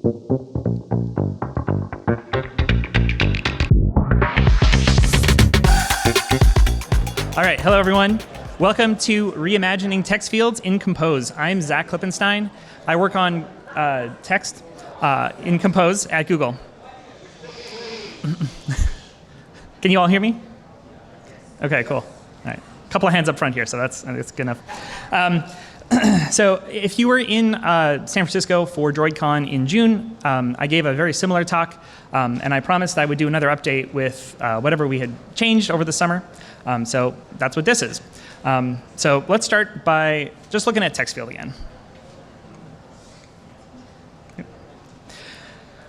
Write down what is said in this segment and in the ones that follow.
All right, hello everyone. Welcome to Reimagining Text Fields in Compose. I'm Zach Klippenstein. I work on text in Compose at Google. Can you all hear me? Okay, cool. All right, a couple of hands up front here, so that's good enough. So if you were in San Francisco for DroidCon in June, I gave a very similar talk, and I promised I would do another update with whatever we had changed over the summer. So that's what this is. So let's start by just looking at text field again.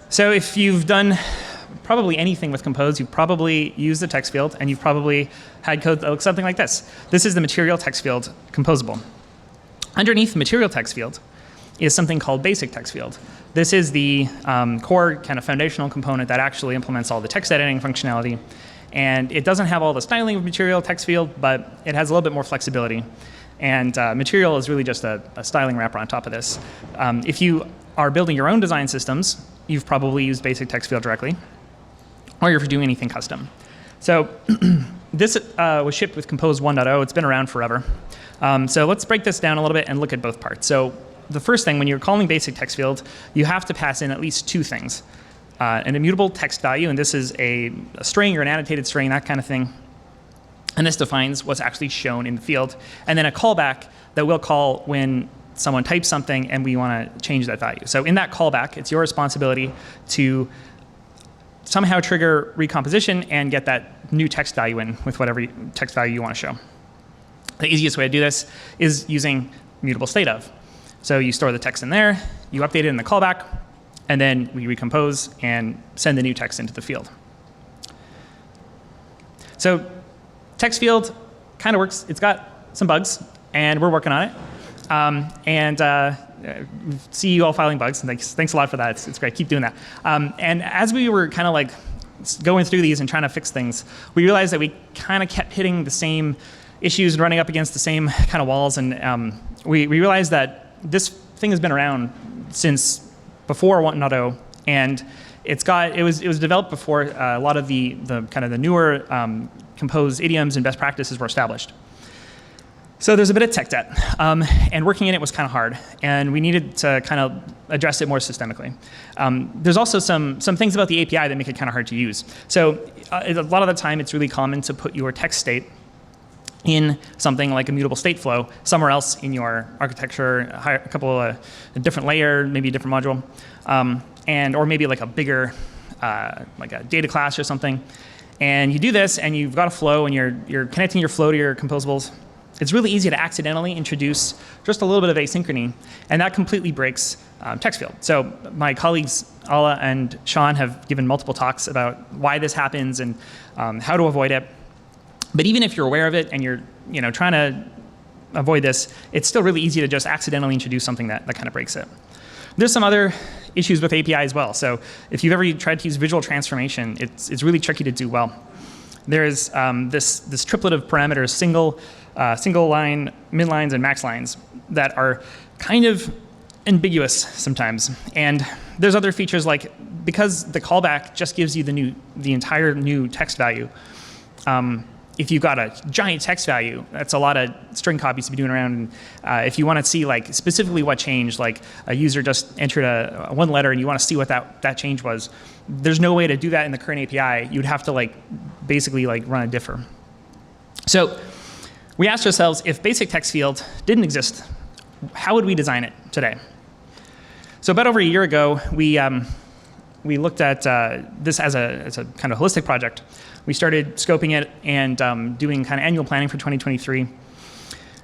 So if you've done probably anything with Compose, you've probably used the text field, and you've probably had code that looks something like this. This is the material text field composable. Underneath the material text field is something called basic text field. This is the core kind of foundational component that actually implements all the text editing functionality. And it doesn't have all the styling of material text field, but it has a little bit more flexibility. And material is really just a styling wrapper on top of this. If you are building your own design systems, you've probably used basic text field directly, or if you're doing anything custom. So this was shipped with Compose 1.0. It's been around forever. So let's break this down a little bit and look at both parts. So the first thing, when you're calling basic text field, you have to pass in at least two things. An immutable text value, and this is a string or an annotated string, that kind of thing. And this defines what's actually shown in the field. And then a callback that we'll call when someone types something and we want to change that value. So in that callback, it's your responsibility to somehow trigger recomposition and get that new text value in with whatever text value you want to show. The easiest way to do this is using mutable state of. So you store the text in there, you update it in the callback, and then we recompose and send the new text into the field. So text field kind of works. It's got some bugs, and we're working on it. See you all filing bugs. Thanks a lot for that. It's great. Keep doing that. And as we were kind of like going through these and trying to fix things, we realized that we kind of kept hitting the same issues and running up against the same kind of walls. And we realized that this thing has been around since before 1.0, and it was developed before a lot of the kind of the newer Compose idioms and best practices were established. So there's a bit of tech debt, and working in it was kind of hard, and we needed to kind of address it more systemically. There's also some things about the API that make it kind of hard to use. So a lot of the time, it's really common to put your text state in something like a mutable state flow somewhere else in your architecture, a couple of a different layer, maybe a different module, or maybe like a bigger, like a data class or something. And you do this, and you've got a flow, and you're connecting your flow to your composables. It's really easy to accidentally introduce just a little bit of asynchrony, and that completely breaks text field. So my colleagues, Ala and Sean, have given multiple talks about why this happens and how to avoid it. But even if you're aware of it and you're trying to avoid this, it's still really easy to just accidentally introduce something that kind of breaks it. There's some other issues with API as well. So if you've ever tried to use visual transformation, it's really tricky to do well. There's this triplet of parameters, single line, min lines, and max lines that are kind of ambiguous sometimes. And there's other features like, because the callback just gives you the entire new text value, if you've got a giant text value, that's a lot of string copies to be doing around. And, if you want to see like specifically what changed, like a user just entered one letter and you want to see what that change was, there's no way to do that in the current API. You'd have to basically run a differ. So we asked ourselves, if basic text field didn't exist, how would we design it today? So about over a year ago, we looked at this as a kind of holistic project. We started scoping it and doing kind of annual planning for 2023.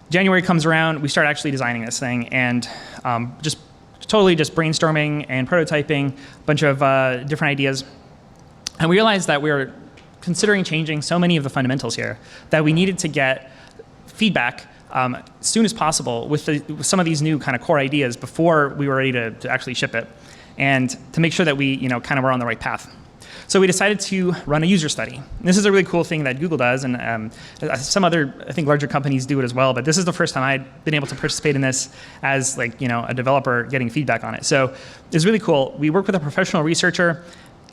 January comes around, we start actually designing this thing, and just brainstorming and prototyping a bunch of different ideas. And we realized that we were considering changing so many of the fundamentals here that we needed to get feedback as soon as possible with some of these new kind of core ideas before we were ready to actually ship it, and to make sure that we kind of were on the right path. So we decided to run a user study. And this is a really cool thing that Google does, and some other, I think, larger companies do it as well. But this is the first time I'd been able to participate in this as like, a developer getting feedback on it. So it's really cool. We work with a professional researcher,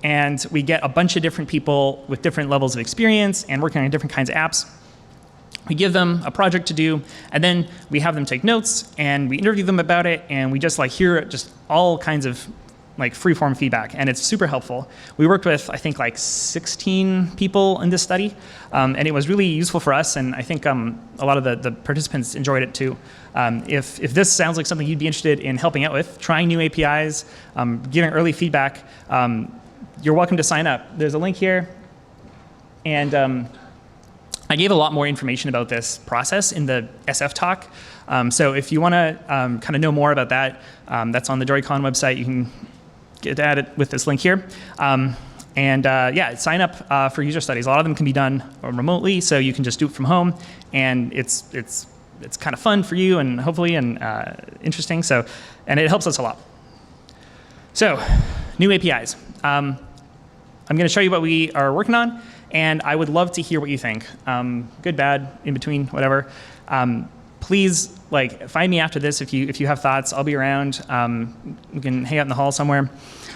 and we get a bunch of different people with different levels of experience and working on different kinds of apps. We give them a project to do, and then we have them take notes, and we interview them about it, and we just hear just all kinds of free-form feedback, and it's super helpful. We worked with, I think, 16 people in this study, and it was really useful for us, and I think a lot of the participants enjoyed it too. If this sounds like something you'd be interested in helping out with, trying new APIs, giving early feedback, you're welcome to sign up. There's a link here, and I gave a lot more information about this process in the SF talk. So if you want to kind of know more about that, that's on the Dorycon website. You can get at it with this link here. Yeah, sign up for user studies. A lot of them can be done remotely, so you can just do it from home, and it's kind of fun for you and hopefully interesting. So, and it helps us a lot. So, new APIs. I'm going to show you what we are working on, and I would love to hear what you think. Good, bad, in between, whatever. Please find me after this if you have thoughts. I'll be around. We can hang out in the hall somewhere.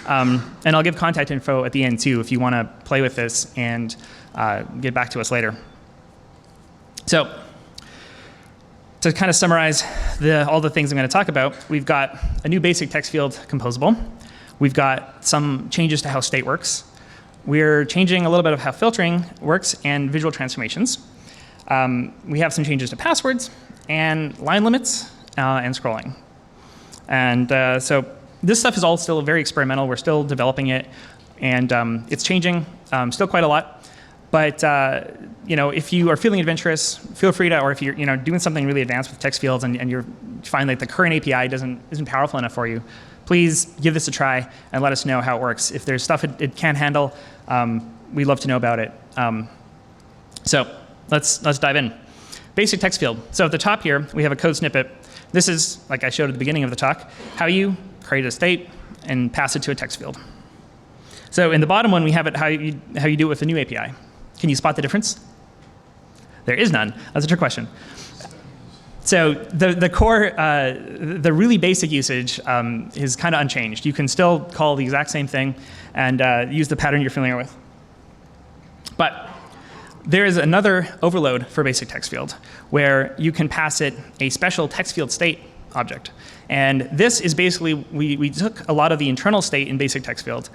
And I'll give contact info at the end too if you want to play with this and get back to us later. So to kind of summarize all the things I'm going to talk about, we've got a new basic text field composable. We've got some changes to how state works. We're changing a little bit of how filtering works and visual transformations. We have some changes to passwords and line limits and scrolling. And so this stuff is all still very experimental. We're still developing it, and it's changing still quite a lot. But if you are feeling adventurous, feel free to, or if you're doing something really advanced with text fields and you find the current API isn't powerful enough for you, please give this a try and let us know how it works. If there's stuff it can handle, we'd love to know about it. So let's dive in. Basic text field. So at the top here, we have a code snippet. This is, like I showed at the beginning of the talk, how you create a state and pass it to a text field. So in the bottom one, we have it how you do it with the new API. Can you spot the difference? There is none. That's a trick question. So the core, the really basic usage is kind of unchanged. You can still call the exact same thing and use the pattern you're familiar with. But there is another overload for basic text field where you can pass it a special text field state object. And this is basically, we took a lot of the internal state in basic text field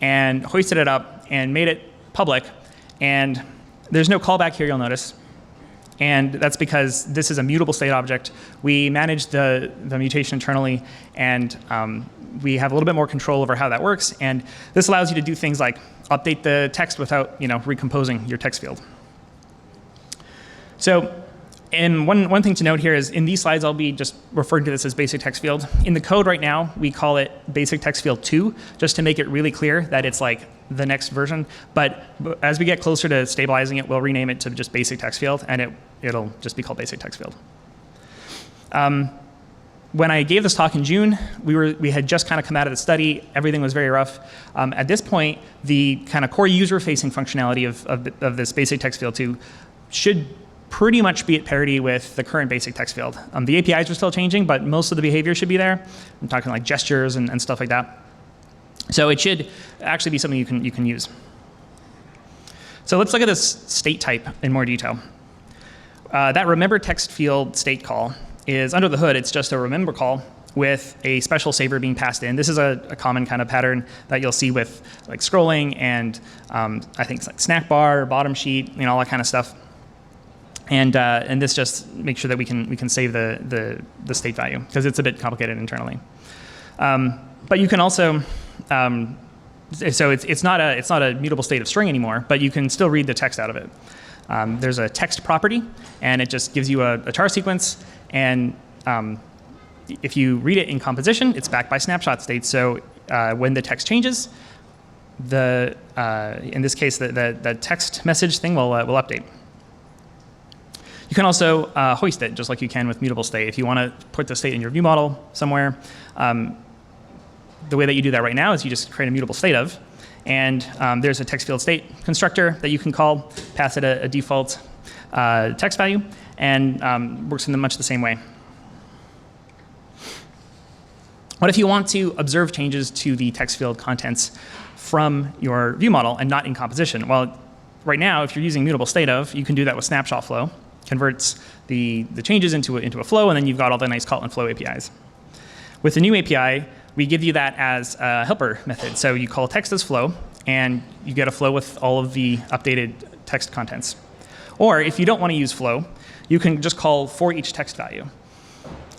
and hoisted it up and made it public. And there's no callback here, you'll notice. And that's because this is a mutable state object. We manage the mutation internally, and we have a little bit more control over how that works. And this allows you to do things like update the text without recomposing your text field. So, and one thing to note here is in these slides, I'll be just referring to this as basic text field. In the code right now, we call it basic text field 2, just to make it really clear that it's the next version. But as we get closer to stabilizing it, we'll rename it to just basic text field, and it'll just be called basic text field. When I gave this talk in June, we had just kind of come out of the study. Everything was very rough. At this point, the kind of core user-facing functionality of this basic text field 2 should pretty much be at parity with the current basic text field. The APIs are still changing, but most of the behavior should be there. I'm talking like gestures and stuff like that. So it should actually be something you can use. So let's look at this state type in more detail. That remember text field state call is under the hood. It's just a remember call with a special saver being passed in. This is a common kind of pattern that you'll see with scrolling and I think it's snack bar, bottom sheet, all that kind of stuff. And this just makes sure that we can save the state value because it's a bit complicated internally. But you can also so it's not a mutable state of string anymore, but you can still read the text out of it. There's a text property, and it just gives you a tar sequence. And if you read it in composition, it's backed by snapshot state. So when the text changes, in this case the text message thing will update. You can also hoist it just like you can with mutable state. If you want to put the state in your view model somewhere, the way that you do that right now is you just create a mutable state of, and there's a text field state constructor that you can call, pass it a default text value, and works in much the same way. What if you want to observe changes to the text field contents from your view model and not in composition? Well, right now, if you're using mutable state of, you can do that with snapshot flow. Converts the changes into a flow, and then you've got all the nice call and flow APIs. With the new API, we give you that as a helper method. So you call text as flow, and you get a flow with all of the updated text contents. Or if you don't want to use flow, you can just call for each text value.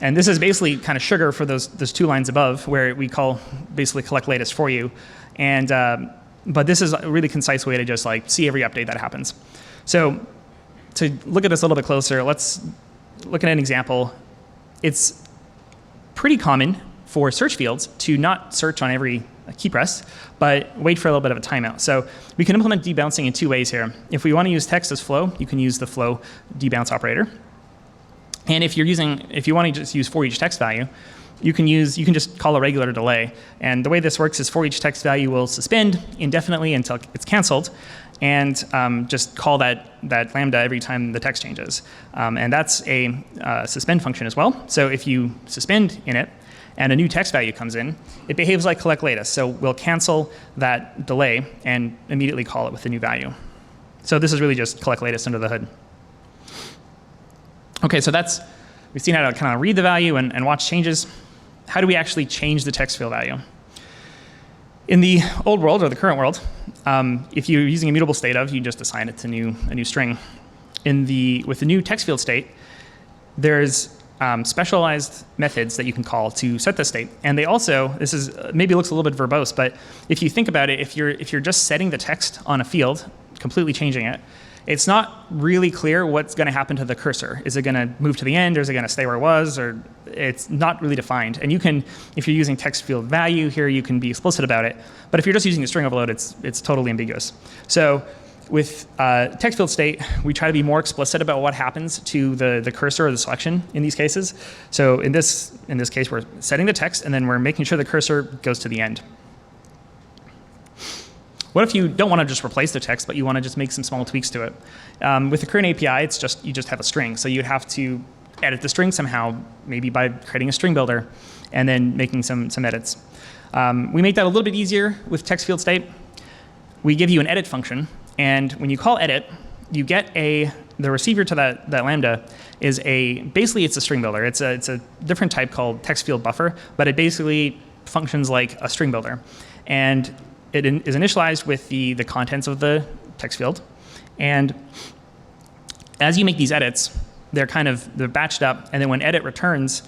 And this is basically kind of sugar for those 2 lines above, where we call basically collect latest for you. And but this is a really concise way to just like see every update that happens. So to look at this a little bit closer, let's look at an example. It's pretty common for search fields to not search on every key press, but wait for a little bit of a timeout. So we can implement debouncing in 2 ways here. If we want to use text as flow, you can use the flow debounce operator. And if you want to just use for each text value, you can just call a regular delay. And the way this works is for each text value will suspend indefinitely until it's canceled, and just call that lambda every time the text changes. And that's a suspend function as well. So if you suspend in it and a new text value comes in, it behaves like collect latest. So we'll cancel that delay and immediately call it with the new value. So this is really just collect latest under the hood. Okay, so we've seen how to kind of read the value and watch changes. How do we actually change the text field value? In the old world, or the current world, if you're using a mutable state of, you just assign it to a new string. With the new text field state, there's specialized methods that you can call to set the state. And they also, this is maybe looks a little bit verbose, but if you think about it, if you're just setting the text on a field, completely changing it, it's not really clear what's going to happen to the cursor. Is it going to move to the end, or is it going to stay where it was, or it's not really defined. And you can, if you're using text field value here, you can be explicit about it. But if you're just using a string overload, it's totally ambiguous. So with text field state, we try to be more explicit about what happens to the cursor or the selection in these cases. So in this case, we're setting the text, and then we're making sure the cursor goes to the end. What if you don't want to just replace the text, but you want to just make some small tweaks to it? With the current API, you just have a string. So you'd have to edit the string somehow, maybe by creating a string builder and then making some edits. We make that a little bit easier with text field state. We give you an edit function, and when you call edit, you get the receiver to that lambda is basically it's a string builder. It's a different type called text field buffer, but it basically functions like a string builder. And it is initialized with the contents of the text field. And as you make these edits, they're batched up, and then when edit returns,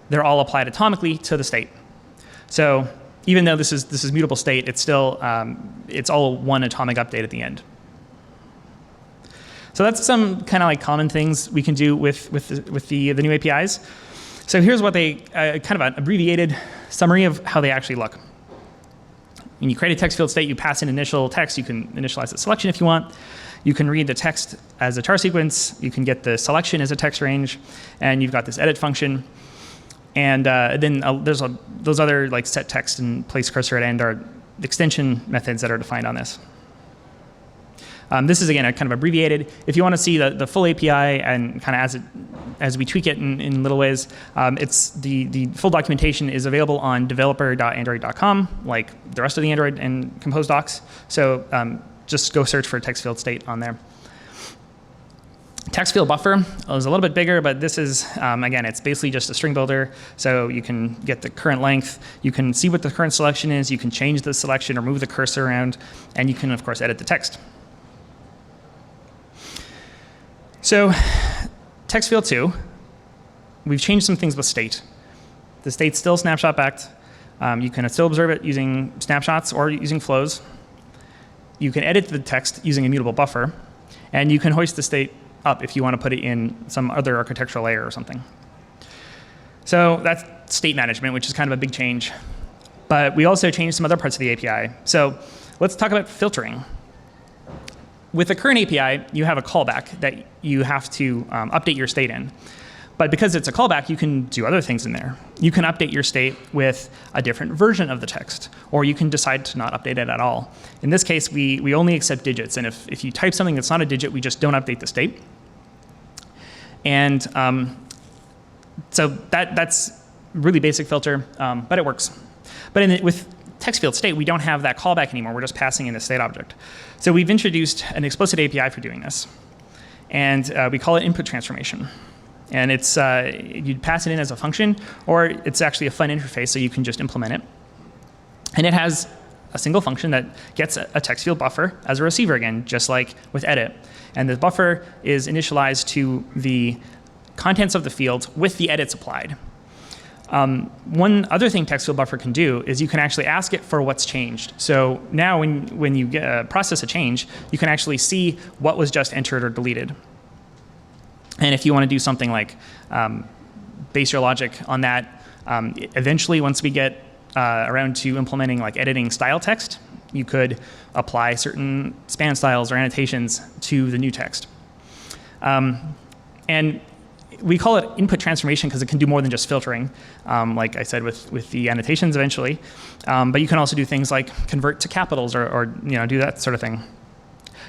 they're all applied atomically to the state. So even though this is mutable state, it's still it's all one atomic update at the end. So that's some kind of like common things we can do with the new APIs. So here's what they kind of an abbreviated summary of how they actually look. When you create a text field state, you pass in initial text. You can initialize the selection if you want. You can read the text as a char sequence. You can get the selection as a text range, and you've got this edit function. And then there's those other like set text and place cursor at end are extension methods that are defined on this. This is again a kind of abbreviated. If you want to see the full API and kind of as we tweak it in little ways, it's the full documentation is available on developer.android.com, like the rest of the Android and Compose docs. So just go search for text field state on there. Text field buffer is a little bit bigger, but this is, again, it's basically just a string builder. So you can get the current length. You can see what the current selection is. You can change the selection or move the cursor around. And you can, of course, edit the text. So text field 2, we've changed some things with state. The state's still snapshot backed. You can still observe it using snapshots or using flows. You can edit the text using a mutable buffer. And you can hoist the state up if you want to put it in some other architectural layer or something. So that's state management, which is kind of a big change. But we also changed some other parts of the API. So let's talk about filtering. With the current API, you have a callback that you have to update your state in. But because it's a callback, you can do other things in there. You can update your state with a different version of the text, or you can decide to not update it at all. In this case, we only accept digits, and if you type something that's not a digit, we just don't update the state. And so that's really basic filter, but it works. But with text field state, we don't have that callback anymore. We're just passing in the state object. So we've introduced an explicit API for doing this, and we call it input transformation. And it's you'd pass it in as a function, or it's actually a fun interface, so you can just implement it. And it has a single function that gets a text field buffer as a receiver again, just like with edit. And the buffer is initialized to the contents of the field with the edits applied. One other thing text field buffer can do is you can actually ask it for what's changed. So now when you process a change, you can actually see what was just entered or deleted. And if you want to do something like base your logic on that, eventually once we get around to implementing like editing style text, you could apply certain span styles or annotations to the new text. And we call it input transformation because it can do more than just filtering, like I said with the annotations eventually. But you can also do things like convert to capitals or do that sort of thing.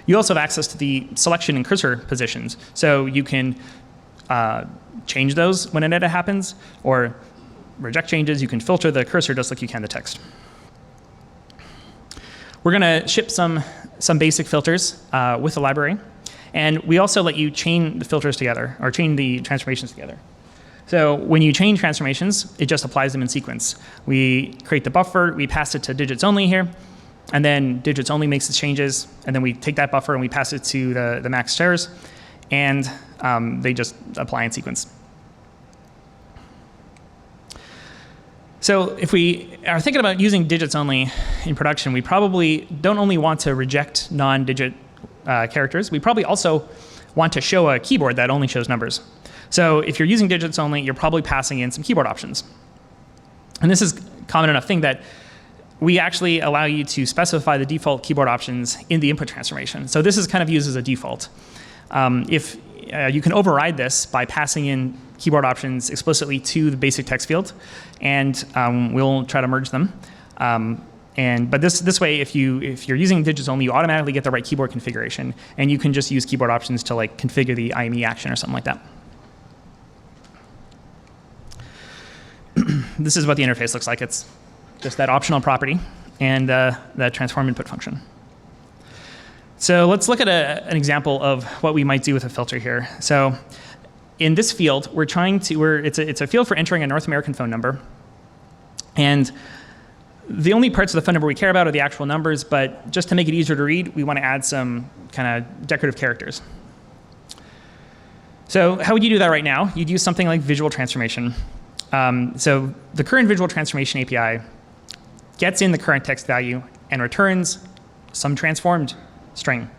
You also have access to the selection and cursor positions. So you can change those when an edit happens, or reject changes. You can filter the cursor just like you can the text. We're going to ship some basic filters with the library. And we also let you chain the filters together, or chain the transformations together. So when you chain transformations, it just applies them in sequence. We create the buffer, we pass it to digits only here, and then digits only makes its changes, and then we take that buffer and we pass it to the max chars, and they just apply in sequence. So if we are thinking about using digits only in production, we probably don't only want to reject non-digit characters. We probably also want to show a keyboard that only shows numbers. So if you're using digits only, you're probably passing in some keyboard options. And this is a common enough thing that we actually allow you to specify the default keyboard options in the input transformation. So this is kind of used as a default. If you can override this by passing in keyboard options explicitly to the basic text field, and we'll try to merge them. But this way, if you're using digits only, you automatically get the right keyboard configuration, and you can just use keyboard options to like configure the IME action or something like that. This is what the interface looks like. It's just that optional property and that transform input function. So let's look at an example of what we might do with a filter here. So in this field, it's a field for entering a North American phone number, and the only parts of the phone number we care about are the actual numbers, but just to make it easier to read, we want to add some kind of decorative characters. So how would you do that right now? You'd use something like visual transformation. So the current visual transformation API gets in the current text value and returns some transformed string.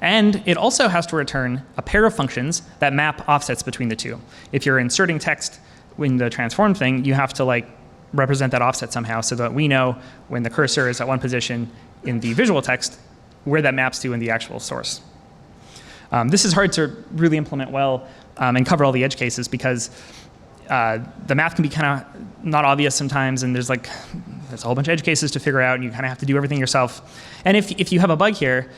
And it also has to return a pair of functions that map offsets between the two. If you're inserting text in the transformed thing, you have to like represent that offset somehow so that we know when the cursor is at one position in the visual text, where that maps to in the actual source. This is hard to really implement well and cover all the edge cases because the math can be kind of not obvious sometimes, and there's a whole bunch of edge cases to figure out, and you kind of have to do everything yourself. And if you have a bug here,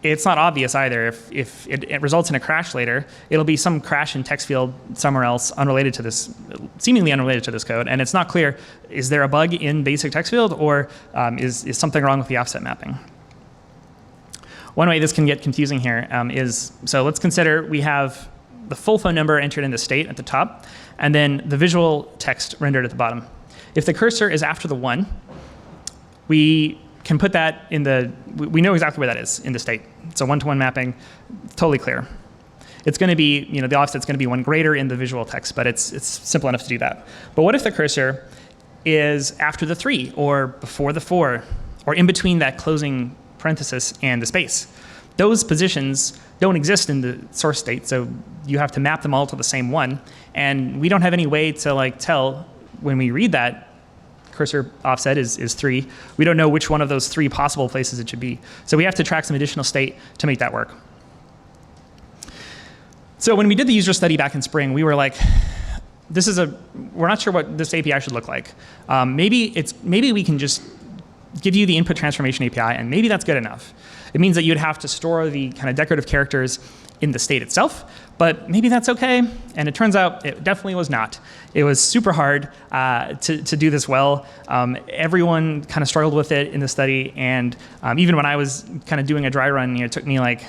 it's not obvious either. If it results in a crash later, it'll be some crash in text field somewhere else unrelated to this, seemingly unrelated to this code, and it's not clear, is there a bug in basic text field, or is something wrong with the offset mapping? One way this can get confusing here is, so let's consider we have the full phone number entered in the state at the top, and then the visual text rendered at the bottom. If the cursor is after the 1, we can put that in we know exactly where that is in the state. It's a one-to-one mapping, totally clear. It's going to be, the offset's going to be 1 greater in the visual text, but it's simple enough to do that. But what if the cursor is after the 3, or before the 4, or in between that closing parenthesis and the space? Those positions don't exist in the source state, so you have to map them all to the same one, and we don't have any way to tell when we read that cursor offset is 3. We don't know which one of those 3 possible places it should be. So we have to track some additional state to make that work. So when we did the user study back in spring, we were like, we're not sure what this API should look like. Maybe we can just give you the input transformation API, and maybe that's good enough. It means that you'd have to store the kind of decorative characters in the state itself, but maybe that's okay. And it turns out it definitely was not. It was super hard to do this well. Everyone kind of struggled with it in the study, and even when I was kind of doing a dry run, it took me like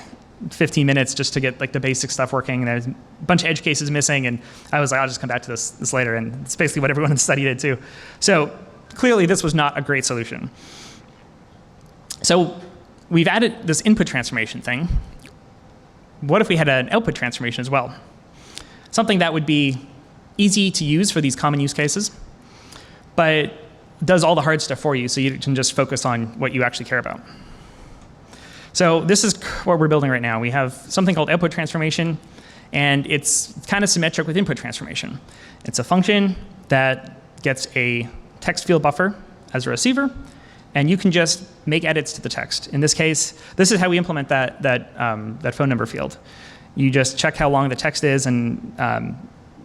15 minutes just to get like the basic stuff working. And there's a bunch of edge cases missing, and I was like, I'll just come back to this later. And it's basically what everyone in the study did too. So clearly, this was not a great solution. So we've added this input transformation thing. What if we had an output transformation as well? Something that would be easy to use for these common use cases, but does all the hard stuff for you so you can just focus on what you actually care about. So this is what we're building right now. We have something called output transformation, and it's kind of symmetric with input transformation. It's a function that gets a text field buffer as a receiver, and you can just make edits to the text. In this case, this is how we implement that phone number field. You just check how long the text is and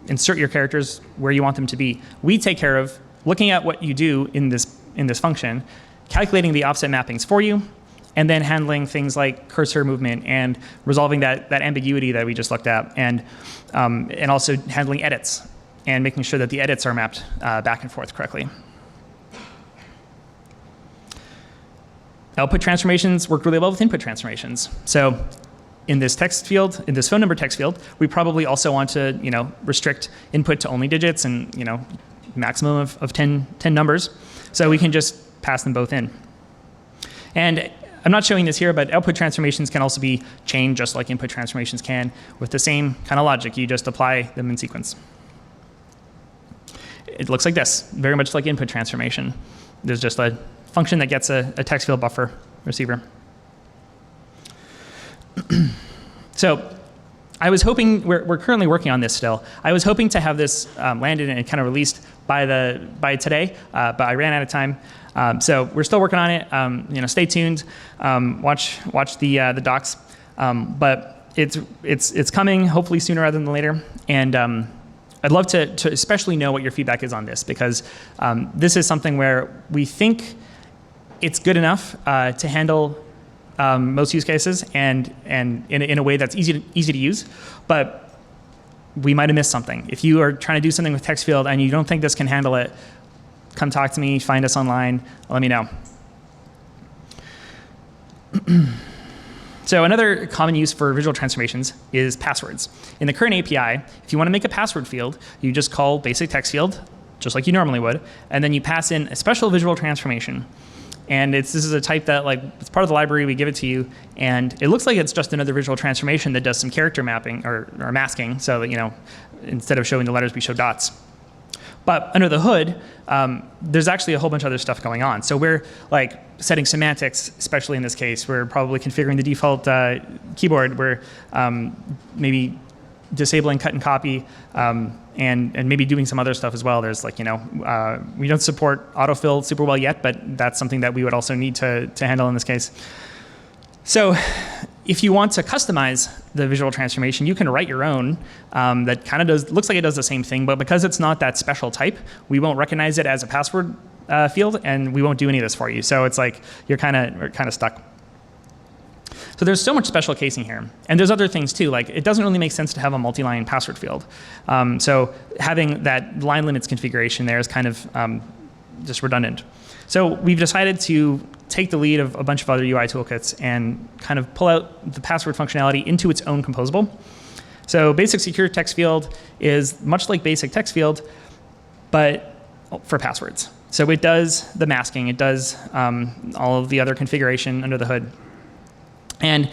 insert your characters where you want them to be. We take care of looking at what you do in this function, calculating the offset mappings for you, and then handling things like cursor movement and resolving that ambiguity that we just looked at, and also handling edits and making sure that the edits are mapped back and forth correctly. Output transformations work really well with input transformations. So in this text field, in this phone number text field, we probably also want to restrict input to only digits and maximum of 10 numbers. So we can just pass them both in. And I'm not showing this here, but output transformations can also be chained just like input transformations can with the same kind of logic. You just apply them in sequence. It looks like this, very much like input transformation. There's just a function that gets a text field buffer receiver. So I was hoping, we're currently working on this still. I was hoping to have this landed and kind of released by today, but I ran out of time. So we're still working on it. Stay tuned. Watch the docs. But it's coming hopefully sooner rather than later. And I'd love to especially know what your feedback is on this, because this is something where we think it's good enough to handle most use cases and in a way that's easy to use, but we might have missed something. If you are trying to do something with text field and you don't think this can handle it, come talk to me, find us online, let me know. So another common use for visual transformations is passwords. In the current API, if you want to make a password field, you just call basic text field, just like you normally would, and then you pass in a special visual transformation. And this is a type that, it's part of the library, we give it to you, and it looks like it's just another visual transformation that does some character mapping or masking, so that, instead of showing the letters, we show dots. But under the hood, there's actually a whole bunch of other stuff going on. So we're setting semantics, especially in this case. We're probably configuring the default keyboard. We're maybe disabling cut and copy, and maybe doing some other stuff as well. There's we don't support autofill super well yet, but that's something that we would also need to handle in this case. So if you want to customize the visual transformation, you can write your own that kind of looks like it does the same thing, but because it's not that special type, we won't recognize it as a password field, and we won't do any of this for you. So it's you're kind of stuck. So there's so much special casing here. And there's other things too, it doesn't really make sense to have a multi-line password field. So having that line limits configuration there is kind of just redundant. So we've decided to take the lead of a bunch of other UI toolkits and kind of pull out the password functionality into its own composable. So basic secure text field is much like basic text field, but for passwords. So it does the masking, it does all of the other configuration under the hood. And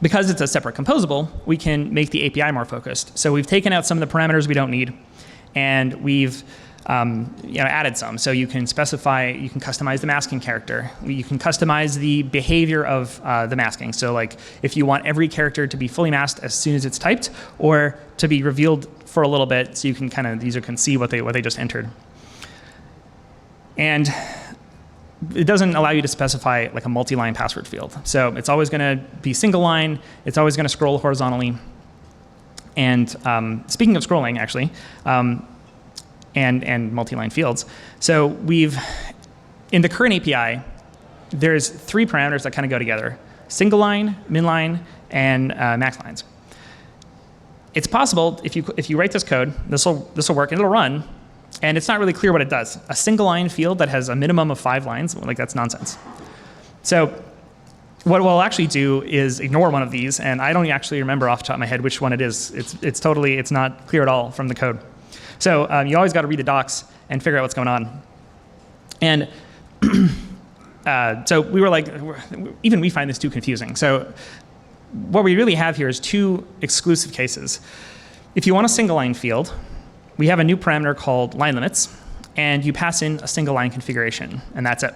because it's a separate composable, we can make the API more focused. So we've taken out some of the parameters we don't need, and we've added some. So you can specify, you can customize the masking character. You can customize the behavior of the masking. So if you want every character to be fully masked as soon as it's typed, or to be revealed for a little bit so you can the user can see what they just entered. And it doesn't allow you to specify a multi-line password field. So it's always going to be single line. It's always going to scroll horizontally. And speaking of scrolling, actually, and multi-line fields, so in the current API, there's 3 parameters that kind of go together: single line, min line, and max lines. It's possible if you write this code, this will work and it'll run, and it's not really clear what it does. A single line field that has a minimum of 5 lines, like that's nonsense. So what we'll actually do is ignore one of these, and I don't actually remember off the top of my head which one it is. It's not clear at all from the code. So you always got to read the docs and figure out what's going on. And so we were like, even we find this too confusing. So what we really have here is 2 exclusive cases. If you want a single line field, we have a new parameter called line limits, and you pass in a single line configuration, and that's it.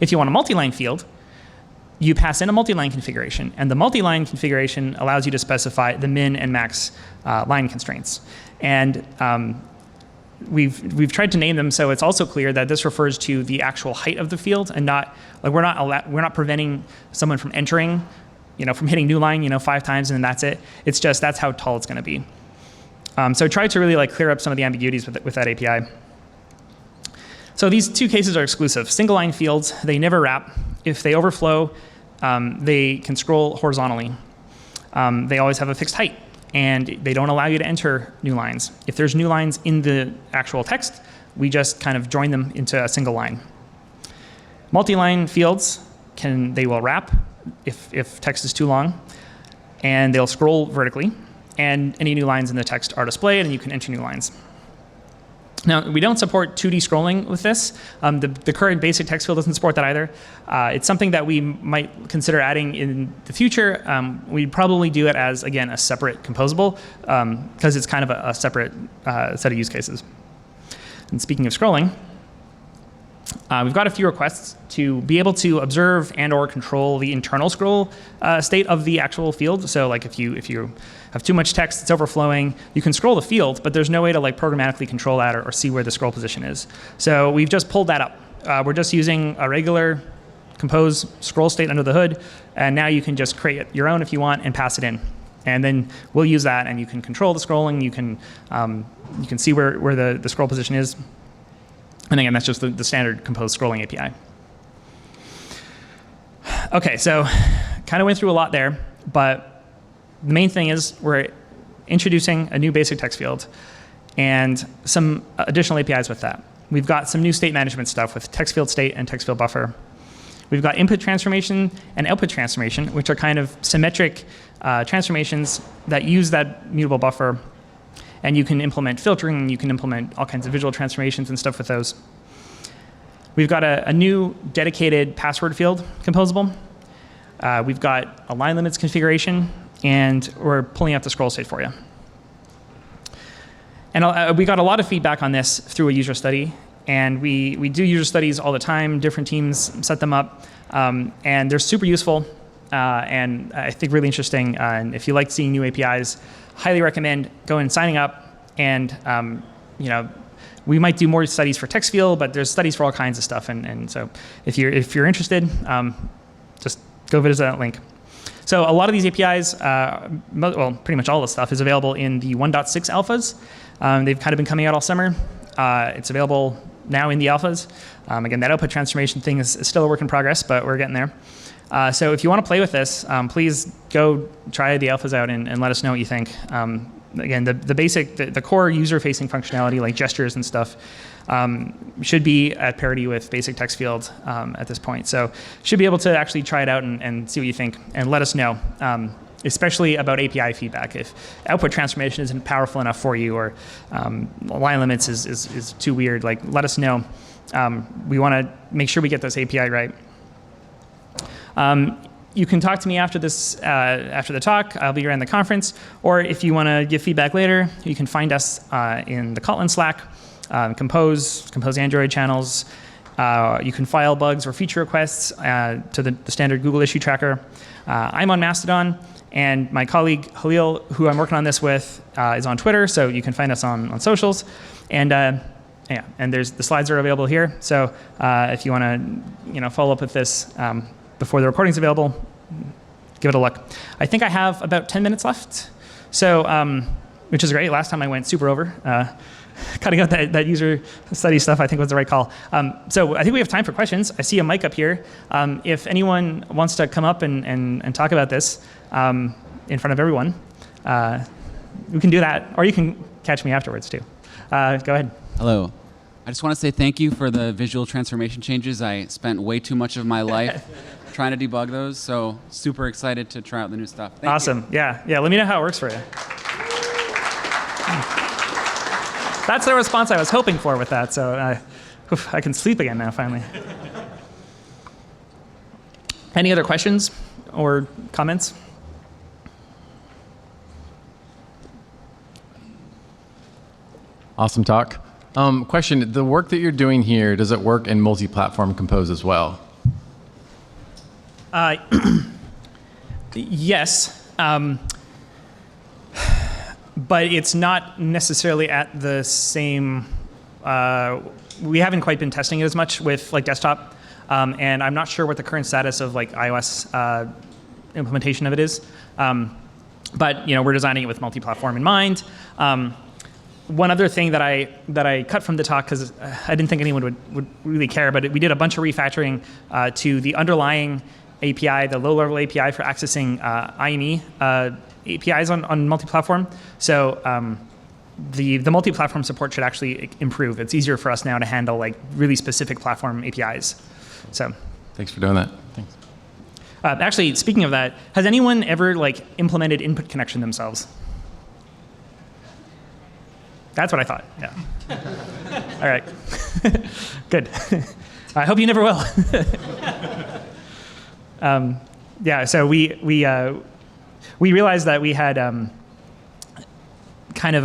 If you want a multi-line field, you pass in a multi-line configuration, and the multi-line configuration allows you to specify the min and max line constraints. And we've tried to name them so it's also clear that this refers to the actual height of the field, and not like we're not preventing someone from entering, from hitting new line, 5 times and then that's it. It's just that's how tall it's going to be. So try to really clear up some of the ambiguities with that API. So these 2 cases are exclusive. Single line fields, they never wrap. If they overflow, they can scroll horizontally. They always have a fixed height, and they don't allow you to enter new lines. If there's new lines in the actual text, we just kind of join them into a single line. Multi-line fields, they will wrap if text is too long, and they'll scroll vertically, and any new lines in the text are displayed, and you can enter new lines. Now, we don't support 2D scrolling with this. The current basic text field doesn't support that either. It's something that we might consider adding in the future. We'd probably do it as, again, a separate composable, because it's kind of a separate set of use cases. And speaking of scrolling, we've got a few requests to be able to observe and or control the internal scroll state of the actual field. So like if you have too much text, it's overflowing, you can scroll the field, but there's no way to programmatically control that or see where the scroll position is. So we've just pulled that up. We're just using a regular compose scroll state under the hood, and now you can just create your own if you want and pass it in. And then we'll use that, and you can control the scrolling, you can see where the scroll position is. And again, that's just the standard compose scrolling API. Okay, so kind of went through a lot there, but the main thing is we're introducing a new basic text field and some additional APIs with that. We've got some new state management stuff with text field state and text field buffer. We've got input transformation and output transformation, which are kind of symmetric transformations that use that mutable buffer. And you can implement filtering, and you can implement all kinds of visual transformations and stuff with those. We've got a new dedicated password field composable. We've got a line limits configuration, and we're pulling out the scroll state for you. And we got a lot of feedback on this through a user study. And we do user studies all the time. Different teams set them up. And they're super useful and I think really interesting. And if you like seeing new APIs, highly recommend going and signing up. And we might do more studies for text field, but there's studies for all kinds of stuff. And so if you're interested, just go visit that link. So a lot of these APIs, pretty much all the stuff is available in the 1.6 alphas. They've kind of been coming out all summer. It's available now in the alphas. Again, that output transformation thing is still a work in progress, but we're getting there. So if you want to play with this, please go try the alphas out and let us know what you think. Again, the core user-facing functionality like gestures and stuff should be at parity with basic text field at this point. So should be able to actually try it out and see what you think and let us know, especially about API feedback. If output transformation isn't powerful enough for you or line limits is too weird, let us know. We want to make sure we get this API right. You can talk to me after the talk. I'll be around the conference. Or if you want to give feedback later, you can find us in the Kotlin Slack, Compose Android channels. You can file bugs or feature requests to the standard Google issue tracker. I'm on Mastodon, and my colleague Halil, who I'm working on this with, is on Twitter, so you can find us on socials. And and the slides are available here. So if you want to follow up with this before the recording's available, give it a look. I think I have about 10 minutes left. So, which is great. Last time I went super over. Cutting out that user study stuff, I think, was the right call. So I think we have time for questions. I see a mic up here. If anyone wants to come up and talk about this in front of everyone, we can do that. Or you can catch me afterwards, too. Go ahead. Hello. I just want to say thank you for the visual transformation changes. I spent way too much of my life trying to debug those, so super excited to try out the new stuff. Thank awesome. You. Yeah. Let me know how it works for you. That's the response I was hoping for with that, so I can sleep again now, finally. Any other questions or comments? Awesome talk. Question, the work that you're doing here, does it work in multi-platform Compose as well? Yes. But it's not necessarily at the same, we haven't quite been testing it as much with like desktop, and I'm not sure what the current status of like iOS implementation of it is. But we're designing it with multi-platform in mind. One other thing that I cut from the talk, because I didn't think anyone would really care, but we did a bunch of refactoring to the underlying API, the low-level API for accessing IME APIs on multi-platform. So the multi-platform support should actually improve. It's easier for us now to handle like really specific platform APIs. So thanks for doing that. Thanks. Actually, speaking of that, has anyone ever like implemented input connection themselves? That's what I thought. Yeah. All right. Good. I hope you never will. Yeah. So we realized that we had kind of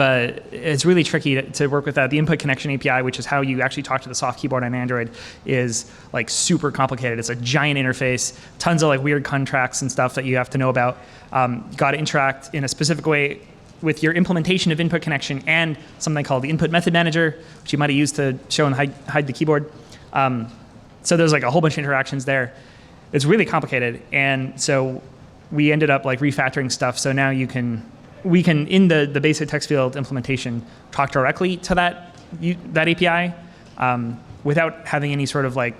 it's really tricky to work with that. The input connection API, which is how you actually talk to the soft keyboard on Android, is like super complicated. It's a giant interface, tons of like weird contracts and stuff that you have to know about. Got to interact in a specific way with your implementation of input connection and something called the input method manager, which you might have used to show and hide the keyboard. So there's like a whole bunch of interactions there. It's really complicated, and so we ended up like refactoring stuff. So now we can in the basic text field implementation talk directly to that API without having any sort of like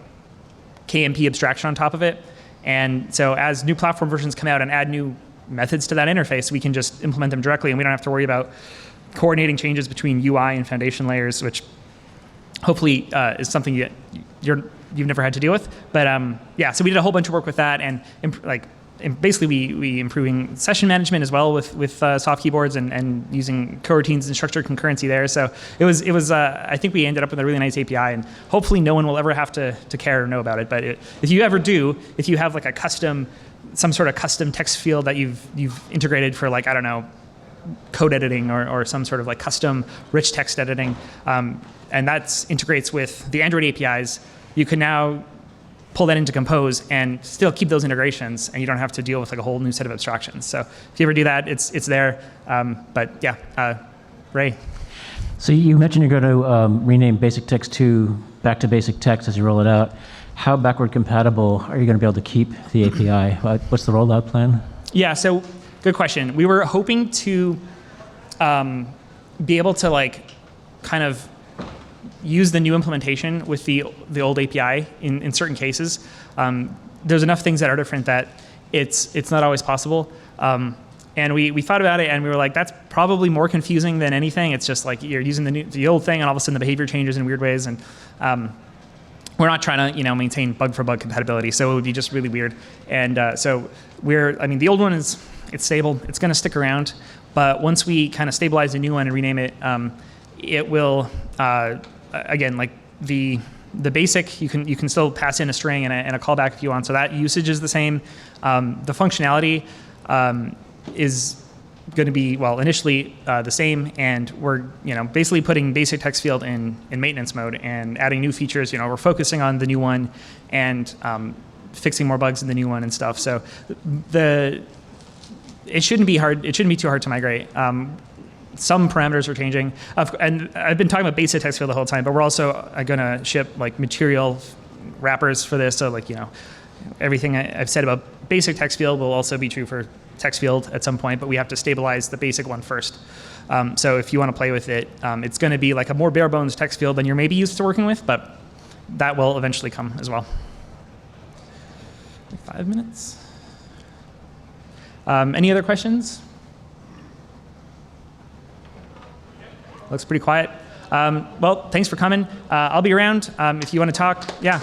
KMP abstraction on top of it. And so as new platform versions come out and add new methods to that interface, we can just implement them directly, and we don't have to worry about coordinating changes between UI and foundation layers, which hopefully is something you've never had to deal with. But yeah, so we did a whole bunch of work with that, and basically we improving session management as well with soft keyboards and using coroutines and structured concurrency there. So it was I think we ended up with a really nice API, and hopefully no one will ever have to care or know about it. But if you ever do, if you have like some sort of custom text field that you've integrated for like, I don't know, code editing or some sort of like custom rich text editing, and that integrates with the Android APIs, you can now pull that into Compose and still keep those integrations, and you don't have to deal with like a whole new set of abstractions. So if you ever do that, it's there. But yeah, Ray. So you mentioned you're going to rename Basic Text 2 back to Basic Text as you roll it out. How backward compatible are you going to be able to keep the API? What's the rollout plan? Yeah, so good question. We were hoping to be able to like kind of use the new implementation with the old API in certain cases. There's enough things that are different that it's not always possible. And we thought about it, and we were like, that's probably more confusing than anything. It's just like you're using the old thing, and all of a sudden the behavior changes in weird ways. And we're not trying to maintain bug for bug compatibility, so it would be just really weird. And so the old one it's stable, it's going to stick around, but once we kind of stabilize the new one and rename it, it will again, like the basic, you can still pass in a string and a callback if you want. So that usage is the same. The functionality is going to be, well, initially the same, and we're basically putting basic text field in maintenance mode and adding new features. We're focusing on the new one and fixing more bugs in the new one and stuff. So it shouldn't be hard. It shouldn't be too hard to migrate. Some parameters are changing, and I've been talking about basic text field the whole time, but we're also going to ship like material wrappers for this. So like everything I've said about basic text field will also be true for text field at some point, but we have to stabilize the basic one first. So if you want to play with it, it's going to be like a more bare bones text field than you're maybe used to working with, but that will eventually come as well. 5 minutes. Any other questions? Looks pretty quiet. Well, thanks for coming. I'll be around if you want to talk. Yeah.